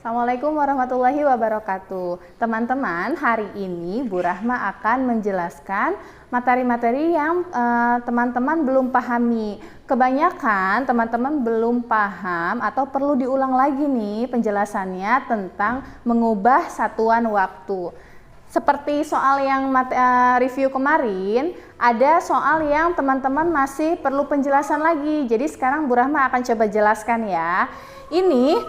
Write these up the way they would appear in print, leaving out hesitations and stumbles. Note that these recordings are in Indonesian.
Assalamualaikum warahmatullahi wabarakatuh. Teman-teman, hari ini Bu Rahma akan menjelaskan materi-materi yang teman-teman belum pahami. Kebanyakan teman-teman belum paham atau perlu diulang lagi nih penjelasannya tentang mengubah satuan waktu. Seperti soal yang review kemarin, ada soal yang teman-teman masih perlu penjelasan lagi. Jadi sekarang Bu Rahma akan coba jelaskan ya. Ini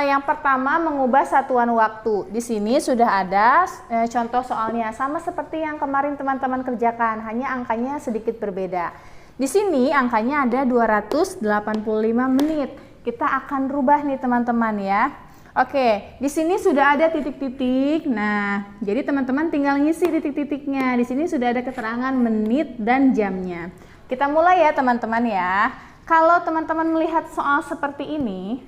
yang pertama mengubah satuan waktu. Di sini sudah ada contoh soalnya, sama seperti yang kemarin teman-teman kerjakan, hanya angkanya sedikit berbeda. Di sini angkanya ada 285 menit. Kita akan rubah nih teman-teman ya. Oke, di sini sudah ada titik-titik. Nah, jadi teman-teman tinggal ngisi titik-titiknya. Di sini sudah ada keterangan menit dan jamnya. Kita mulai ya teman-teman ya. Kalau teman-teman melihat soal seperti ini,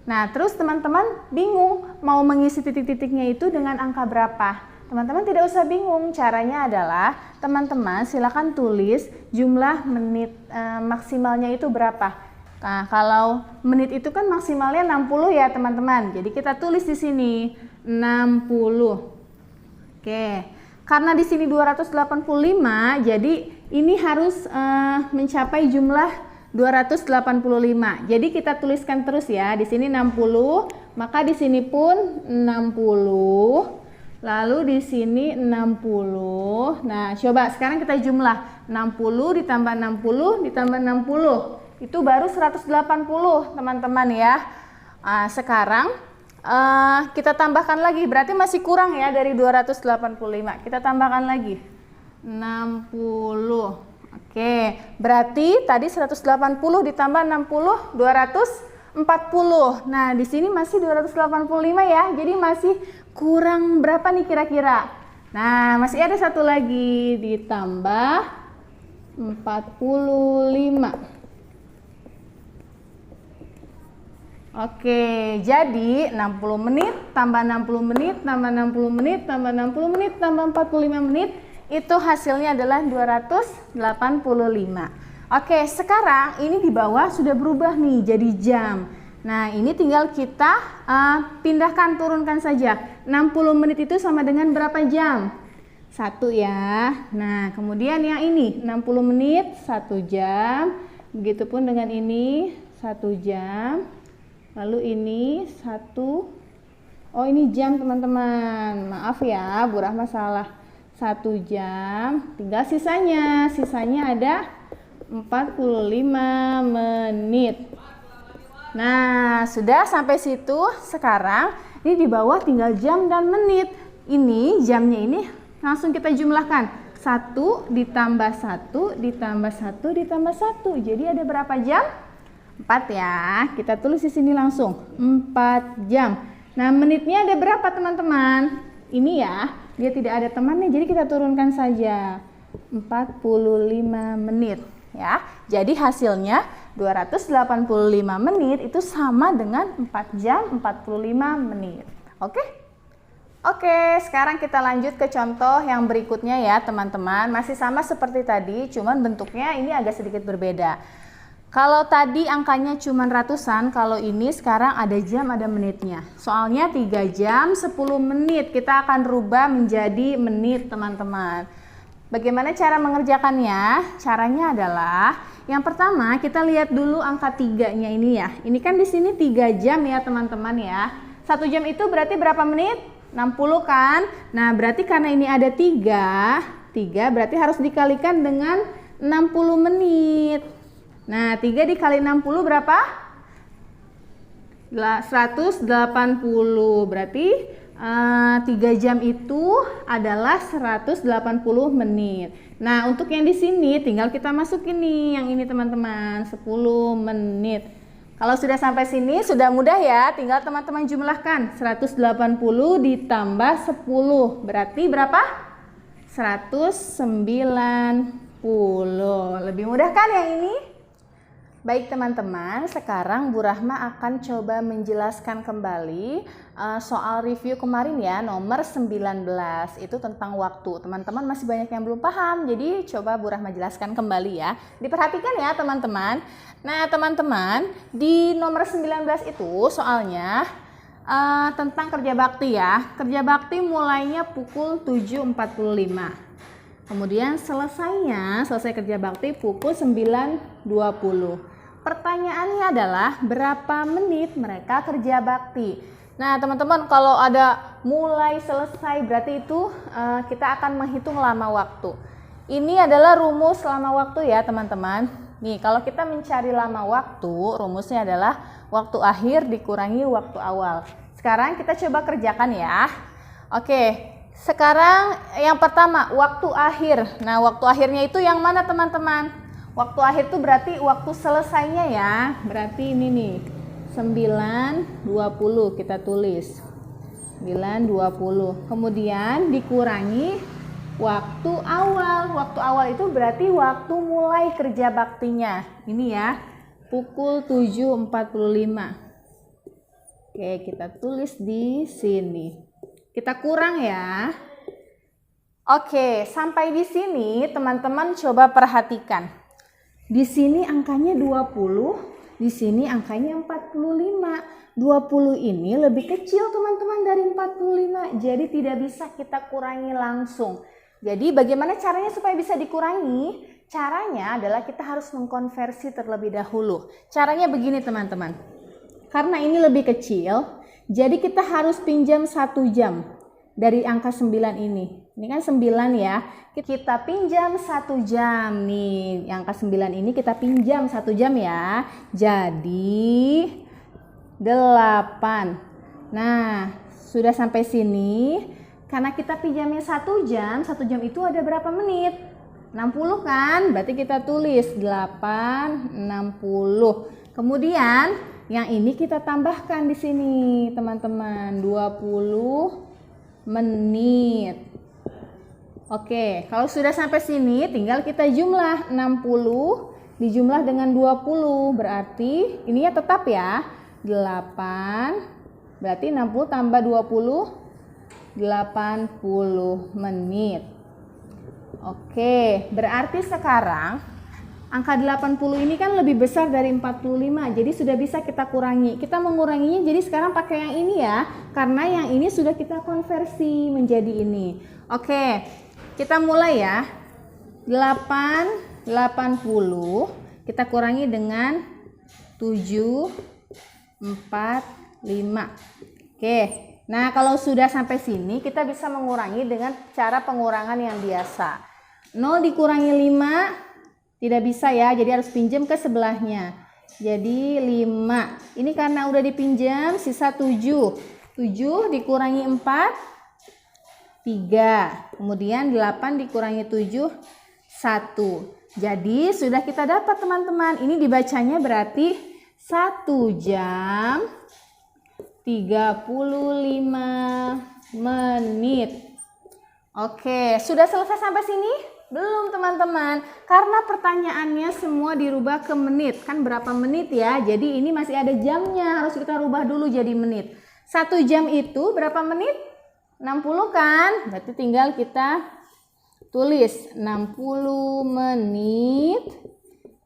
nah terus teman-teman bingung mau mengisi titik-titiknya itu dengan angka berapa. Teman-teman tidak usah bingung, caranya adalah teman-teman silakan tulis jumlah menit maksimalnya itu berapa. Nah, kalau menit itu kan maksimalnya 60 ya teman-teman. Jadi kita tulis di sini 60. Oke. Karena di sini 285, jadi ini harus mencapai jumlah 285. Jadi kita tuliskan terus ya. Di sini 60, maka di sini pun 60. Lalu di sini 60. Nah, coba sekarang kita jumlah 60 ditambah 60 ditambah 60. Itu baru 180 teman-teman ya. Sekarang kita tambahkan lagi, berarti masih kurang ya dari 285. Kita tambahkan lagi 60. Oke, berarti tadi 180 ditambah 60 240. Nah, di sini masih 285 ya. Jadi masih kurang berapa nih kira-kira? Nah, masih ada satu lagi ditambah 45. Oke, jadi 60 menit tambah 60 menit tambah 60 menit tambah 60 menit tambah 45 menit itu hasilnya adalah 285. Oke, sekarang ini di bawah sudah berubah nih jadi jam. Nah, ini tinggal kita pindahkan, turunkan saja. 60 menit itu sama dengan berapa jam? 1 ya. Nah, kemudian yang ini 60 menit 1 jam. Begitupun dengan ini 1 jam. Lalu ini 1. Oh, ini jam teman-teman. Maaf ya, Bu Rahma salah. 1 jam, tinggal sisanya ada 45 menit. Nah, sudah sampai situ. Sekarang ini di bawah tinggal jam dan menit. Ini jamnya ini langsung kita jumlahkan. 1 ditambah 1 ditambah 1 ditambah 1. Jadi ada berapa jam? 4 ya. Kita tulis di sini langsung 4 jam. Nah, menitnya ada berapa teman-teman? Ini ya. Dia tidak ada temannya, jadi kita turunkan saja 45 menit ya. Jadi hasilnya 285 menit itu sama dengan 4 jam 45 menit. Oke? Oke, sekarang kita lanjut ke contoh yang berikutnya ya teman-teman. Masih sama seperti tadi, cuman bentuknya ini agak sedikit berbeda. Kalau tadi angkanya cuma ratusan, kalau ini sekarang ada jam, ada menitnya. Soalnya 3 jam 10 menit, kita akan rubah menjadi menit teman-teman. Bagaimana cara mengerjakannya? Caranya adalah, yang pertama kita lihat dulu angka 3-nya ini ya. Ini kan di sini 3 jam ya teman-teman ya. 1 jam itu berarti berapa menit? 60 kan? Nah, berarti karena ini ada 3 berarti harus dikalikan dengan 60 menit. Nah, 3 dikali 60 berapa? 180. Berarti 3 jam itu adalah 180 menit. Nah, untuk yang di sini tinggal kita masukin nih yang ini teman-teman, 10 menit. Kalau sudah sampai sini sudah mudah ya, tinggal teman-teman jumlahkan. 180 ditambah 10. Berarti berapa? 190. Lebih mudah kan yang ini? Baik teman-teman, sekarang Bu Rahma akan coba menjelaskan kembali soal review kemarin ya, nomor 19. Itu tentang waktu. Teman-teman masih banyak yang belum paham, jadi coba Bu Rahma jelaskan kembali ya. Diperhatikan ya teman-teman. Nah teman-teman, di nomor 19 itu soalnya tentang kerja bakti ya. Kerja bakti mulainya pukul 7.45. Kemudian selesai kerja bakti pukul 9.20. Pertanyaannya adalah berapa menit mereka kerja bakti? Nah teman-teman, kalau ada mulai selesai berarti itu kita akan menghitung lama waktu. Ini adalah rumus lama waktu ya teman-teman. Nih kalau kita mencari lama waktu, rumusnya adalah waktu akhir dikurangi waktu awal. Sekarang kita coba kerjakan ya. Oke, sekarang yang pertama waktu akhir. Nah waktu akhirnya itu yang mana teman-teman? Waktu akhir itu berarti waktu selesainya ya. Berarti ini nih 9.20 kita tulis 9.20. Kemudian dikurangi waktu awal. Waktu awal itu berarti waktu mulai kerja baktinya. Ini ya, pukul 7.45. Oke, kita tulis di sini. Kita kurang ya. Oke, sampai di sini teman-teman coba perhatikan. Di sini angkanya 20, di sini angkanya 45. 20 ini lebih kecil teman-teman dari 45. Jadi tidak bisa kita kurangi langsung. Jadi bagaimana caranya supaya bisa dikurangi? Caranya adalah kita harus mengkonversi terlebih dahulu. Caranya begini teman-teman. Karena ini lebih kecil, jadi kita harus pinjam 1 jam dari angka 9 ini. Ini kan 9 ya. Kita pinjam 1 jam nih. Angka 9 ini kita pinjam 1 jam ya. Jadi 8. Nah, sudah sampai sini. Karena kita pinjamnya 1 jam, 1 jam itu ada berapa menit? 60 kan? Berarti kita tulis 8, 60. Kemudian yang ini kita tambahkan di sini, teman-teman, 20 menit. Oke, kalau sudah sampai sini tinggal kita jumlah 60 dijumlah dengan 20. Berarti ininya tetap ya. 8 berarti 60 tambah 20 80 menit. Oke, berarti sekarang angka 80 ini kan lebih besar dari 45, jadi sudah bisa kita kurangi. Kita menguranginya jadi sekarang pakai yang ini ya, karena yang ini sudah kita konversi menjadi ini. Oke, kita mulai ya. 80 kita kurangi dengan 7, 4, 5. Oke, nah kalau sudah sampai sini kita bisa mengurangi dengan cara pengurangan yang biasa. 0 dikurangi 5 tidak bisa ya, jadi harus pinjam ke sebelahnya. Jadi 5. Ini karena udah dipinjam, sisa 7. 7 dikurangi 4, 3. Kemudian 8 dikurangi 7, 1. Jadi sudah kita dapat teman-teman. Ini dibacanya berarti 1 jam 35 menit. Oke, sudah selesai sampai sini? Belum teman-teman, karena pertanyaannya semua dirubah ke menit. Kan berapa menit ya? Jadi ini masih ada jamnya, harus kita rubah dulu jadi menit. 1 jam itu berapa menit? 60 kan? Berarti tinggal kita tulis 60 menit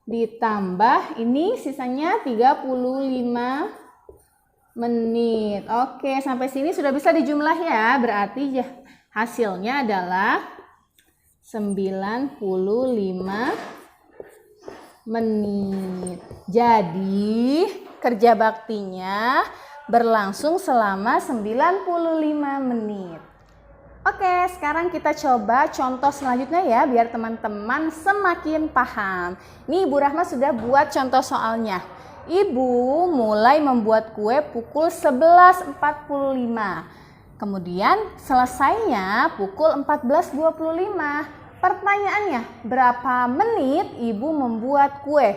ditambah ini sisanya 35 menit. Oke, sampai sini sudah bisa dijumlah ya. Berarti hasilnya adalah 95 menit. Jadi kerja baktinya berlangsung selama 95 menit. Oke, sekarang kita coba contoh selanjutnya ya, biar teman-teman semakin paham. Nih Ibu Rahma sudah buat contoh soalnya. Ibu mulai membuat kue pukul 11.45. Kemudian selesainya pukul 14.25. Pertanyaannya, berapa menit Ibu membuat kue?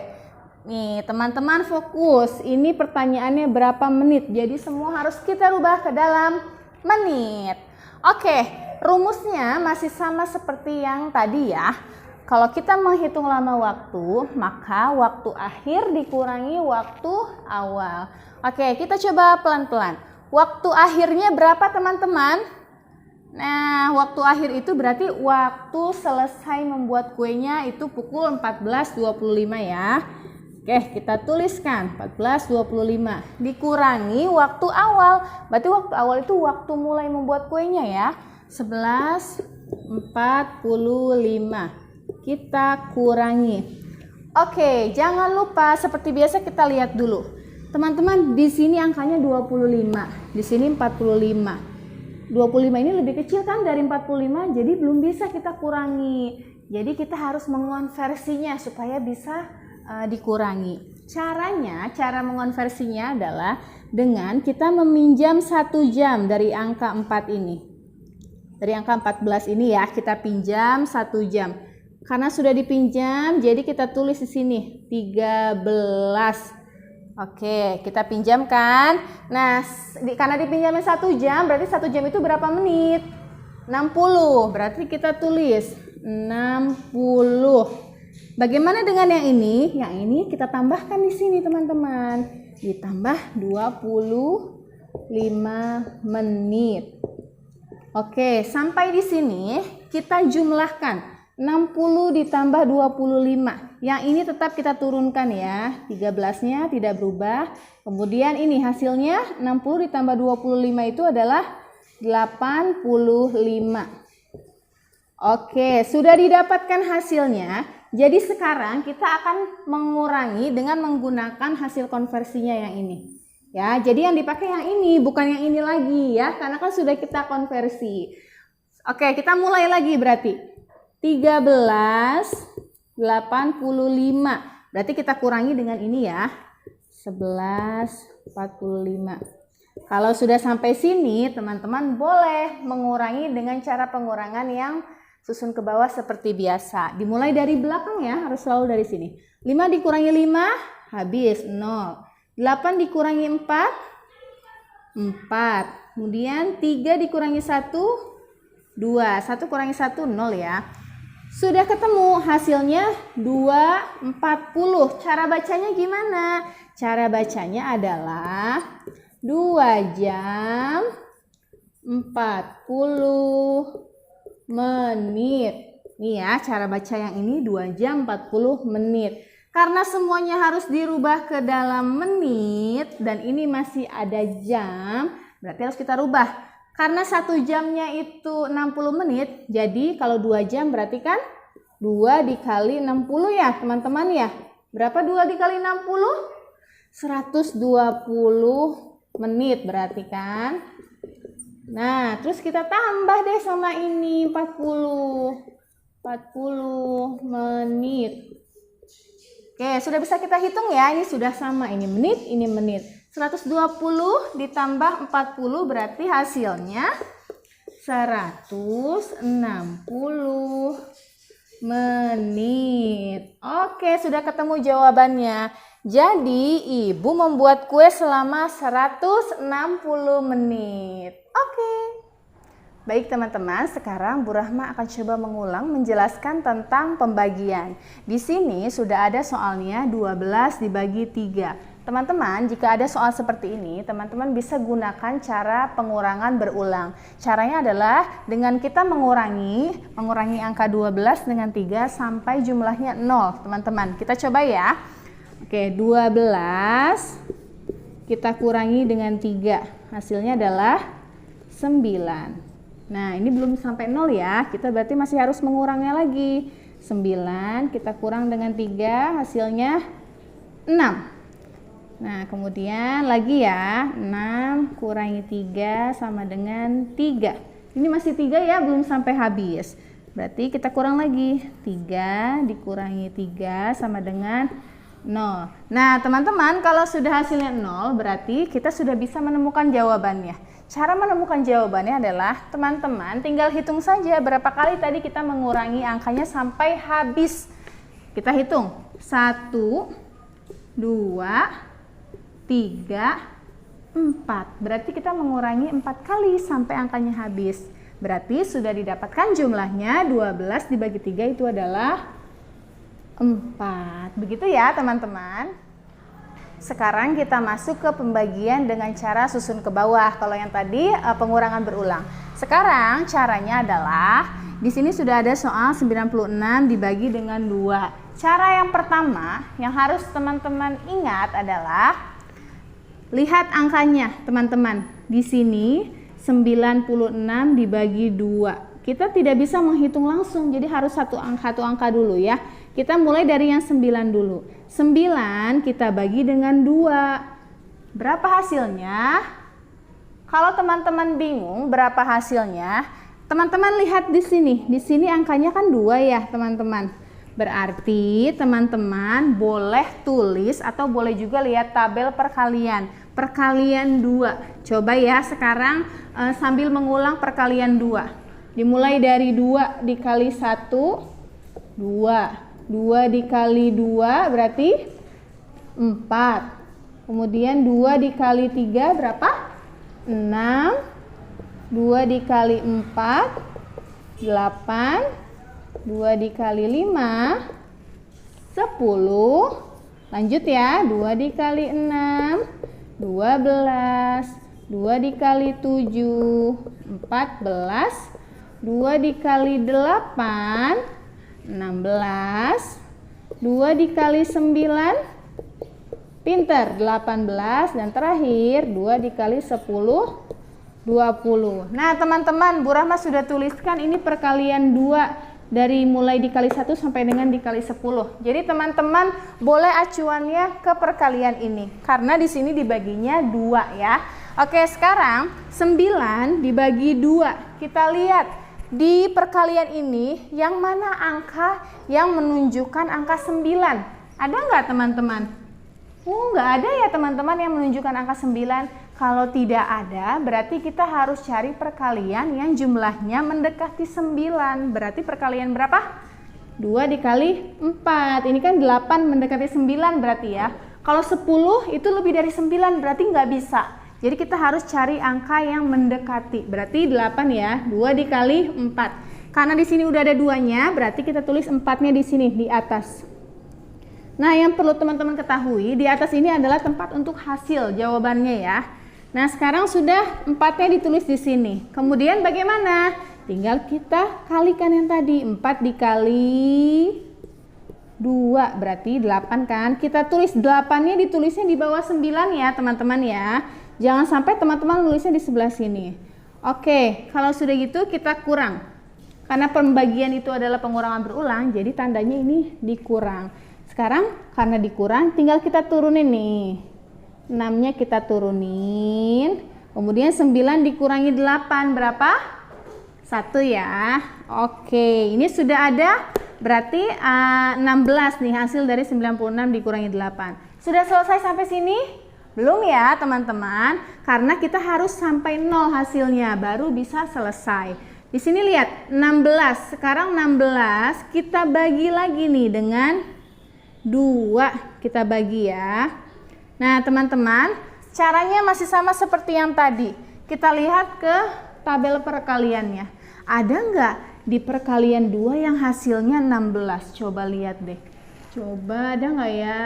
Nih teman-teman fokus, ini pertanyaannya berapa menit? Jadi semua harus kita rubah ke dalam menit. Oke, rumusnya masih sama seperti yang tadi ya. Kalau kita menghitung lama waktu, maka waktu akhir dikurangi waktu awal. Oke, kita coba pelan-pelan. Waktu akhirnya berapa teman-teman? Nah, waktu akhir itu berarti waktu selesai membuat kuenya itu pukul 14.25 ya. Oke, kita tuliskan 14:25 dikurangi waktu awal. Berarti waktu awal itu waktu mulai membuat kuenya ya. 11:45. Kita kurangi. Oke, jangan lupa seperti biasa kita lihat dulu. Teman-teman, di sini angkanya 25, di sini 45. 25 ini lebih kecil kan dari 45, jadi belum bisa kita kurangi. Jadi kita harus mengonversinya supaya bisa dikurangi. Cara mengonversinya adalah dengan kita meminjam 1 jam dari angka 4 ini. Dari angka 14 ini ya, kita pinjam 1 jam. Karena sudah dipinjam, jadi kita tulis di sini 13. Oke, kita pinjamkan. Nah, karena dipinjamnya 1 jam, berarti 1 jam itu berapa menit? 60. Berarti kita tulis 60. Bagaimana dengan yang ini? Yang ini kita tambahkan di sini, teman-teman. Ditambah 25 menit. Oke, sampai di sini kita jumlahkan 60 ditambah 25. Yang ini tetap kita turunkan ya. 13-nya tidak berubah. Kemudian ini hasilnya 60 ditambah 25 itu adalah 85. Oke, sudah didapatkan hasilnya. Jadi sekarang kita akan mengurangi dengan menggunakan hasil konversinya yang ini. Ya, jadi yang dipakai yang ini, bukan yang ini lagi ya, karena kan sudah kita konversi. Oke, kita mulai lagi berarti. 13:85. Berarti kita kurangi dengan ini ya. 11:45. Kalau sudah sampai sini, teman-teman boleh mengurangi dengan cara pengurangan yang susun ke bawah seperti biasa. Dimulai dari belakang ya, harus selalu dari sini. 5 dikurangi 5, habis 0. 8 dikurangi 4, 4. Kemudian 3 dikurangi 1, 2. 1 kurangi 1, 0 ya. Sudah ketemu hasilnya 2:40. Cara bacanya gimana? Cara bacanya adalah 2 jam 40 menit. Nih ya, cara baca yang ini 2 jam 40 menit. Karena semuanya harus dirubah ke dalam menit dan ini masih ada jam, berarti harus kita rubah. Karena 1 jamnya itu 60 menit, jadi kalau 2 jam berarti kan 2 dikali 60 ya teman-teman ya. Berapa 2 dikali 60? 120 menit berarti kan. Nah, terus kita tambah deh sama ini 40 menit. Oke, sudah bisa kita hitung ya. Ini sudah sama, ini menit, ini menit. 120 ditambah 40 berarti hasilnya 160 menit. Oke, sudah ketemu jawabannya. Jadi, Ibu membuat kue selama 160 menit. Oke. Baik teman-teman, sekarang Bu Rahma akan coba mengulang menjelaskan tentang pembagian. Di sini sudah ada soalnya 12 dibagi 3. Teman-teman, jika ada soal seperti ini, teman-teman bisa gunakan cara pengurangan berulang. Caranya adalah dengan kita mengurangi angka 12 dengan 3 sampai jumlahnya 0. Teman-teman, kita coba ya. Oke, 12 kita kurangi dengan 3. Hasilnya adalah 9. Nah, ini belum sampai 0 ya. Kita berarti masih harus mengurangnya lagi. 9 kita kurang dengan 3, hasilnya 6. Nah, kemudian lagi ya, 6 kurangi 3 sama dengan 3. Ini masih 3 ya, belum sampai habis. Berarti kita kurang lagi. 3 dikurangi 3 sama dengan 0. Nah, teman-teman, kalau sudah hasilnya 0, berarti kita sudah bisa menemukan jawabannya. Cara menemukan jawabannya adalah, teman-teman tinggal hitung saja berapa kali tadi kita mengurangi angkanya sampai habis. Kita hitung. 1, 2, 3, 4. Berarti kita mengurangi 4 kali sampai angkanya habis. Berarti sudah didapatkan jumlahnya 12 dibagi 3 itu adalah 4. Begitu ya teman-teman. Sekarang kita masuk ke pembagian dengan cara susun ke bawah. Kalau yang tadi pengurangan berulang. Sekarang caranya adalah di sini sudah ada soal 96 dibagi dengan 2. Cara yang pertama yang harus teman-teman ingat adalah lihat angkanya, teman-teman. Di sini 96 dibagi 2. Kita tidak bisa menghitung langsung, jadi harus satu angka dulu ya. Kita mulai dari yang 9 dulu. 9 kita bagi dengan 2. Berapa hasilnya? Kalau teman-teman bingung berapa hasilnya, teman-teman lihat di sini. Di sini angkanya kan 2 ya, teman-teman. Berarti teman-teman boleh tulis atau boleh juga lihat tabel perkalian. Perkalian 2. Coba ya sekarang sambil mengulang perkalian 2. Dimulai dari 2 dikali 1, 2. 2 dikali 2 berarti 4. Kemudian 2 dikali 3 berapa? 6. 2 dikali 4, 8. 2 dikali 5, 10. Lanjut ya, 2 dikali 6, 12. 2 dikali 7, 14. 2 dikali 8, 16. 2 dikali 9, pinter, 18. Dan terakhir 2 dikali 10, 20. Nah teman-teman, Bu Rahma sudah tuliskan ini perkalian 2 dari mulai dikali 1 sampai dengan dikali 10. Jadi teman-teman boleh acuannya ke perkalian ini karena di sini dibaginya 2 ya. Oke, sekarang 9 dibagi 2. Kita lihat di perkalian ini yang mana angka yang menunjukkan angka 9? Ada nggak teman-teman? Nggak ada ya teman-teman yang menunjukkan angka 9. Kalau tidak ada, berarti kita harus cari perkalian yang jumlahnya mendekati 9. Berarti perkalian berapa? 2 dikali 4. Ini kan 8 mendekati 9 berarti ya. Kalau 10 itu lebih dari 9 berarti nggak bisa. Jadi kita harus cari angka yang mendekati. Berarti 8 ya. 2 dikali 4. Karena di sini udah ada 2-nya, berarti kita tulis 4-nya di sini di atas. Nah, yang perlu teman-teman ketahui, di atas ini adalah tempat untuk hasil jawabannya ya. Nah, sekarang sudah 4-nya ditulis di sini. Kemudian bagaimana? Tinggal kita kalikan yang tadi. 4 dikali 2 berarti 8 kan. Kita tulis 8-nya ditulisnya di bawah 9 ya teman-teman ya. Jangan sampai teman-teman nulisnya di sebelah sini. Oke, kalau sudah gitu kita kurang. Karena pembagian itu adalah pengurangan berulang, jadi tandanya ini dikurang. Sekarang karena dikurang tinggal kita turunin nih. 6-nya kita turunin. Kemudian 9 dikurangi 8 berapa? 1 ya. Oke, ini sudah ada berarti 16 nih hasil dari 96 dikurangi 8. Sudah selesai sampai sini? Belum ya teman-teman, karena kita harus sampai 0 hasilnya baru bisa selesai. Di sini lihat 16, sekarang 16 kita bagi lagi nih dengan 2, kita bagi ya. Nah teman-teman, caranya masih sama seperti yang tadi. Kita lihat ke tabel perkaliannya. Ada nggak di perkalian 2 yang hasilnya 16? Coba lihat deh. Coba ada nggak ya?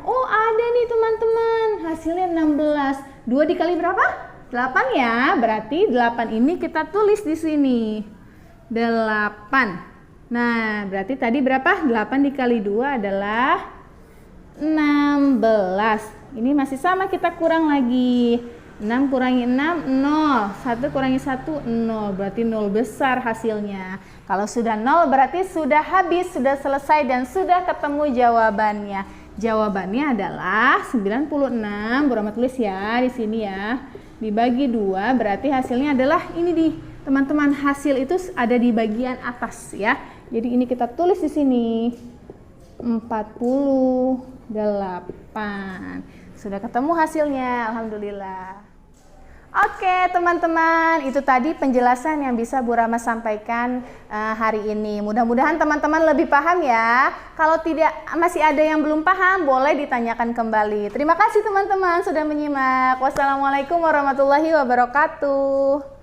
Oh ada nih teman-teman, hasilnya 16. 2 dikali berapa? 8 ya, berarti 8 ini kita tulis di sini. 8. Nah, berarti tadi berapa? 8 dikali 2 adalah 16. Ini masih sama, kita kurang lagi. 6 kurangi 6, 0. 1 kurangi 1, 0. Berarti 0 besar hasilnya. Kalau sudah 0 berarti sudah habis, sudah selesai dan sudah ketemu jawabannya. Jawabannya adalah 96. Bu Rahma tulis ya di sini ya. Dibagi 2 berarti hasilnya adalah ini nih. Teman-teman, hasil itu ada di bagian atas ya. Jadi ini kita tulis di sini. 48. Sudah ketemu hasilnya, alhamdulillah. Oke teman-teman, itu tadi penjelasan yang bisa Bu Rahma sampaikan hari ini. Mudah-mudahan teman-teman lebih paham ya. Kalau tidak masih ada yang belum paham, boleh ditanyakan kembali. Terima kasih teman-teman sudah menyimak. Wassalamualaikum warahmatullahi wabarakatuh.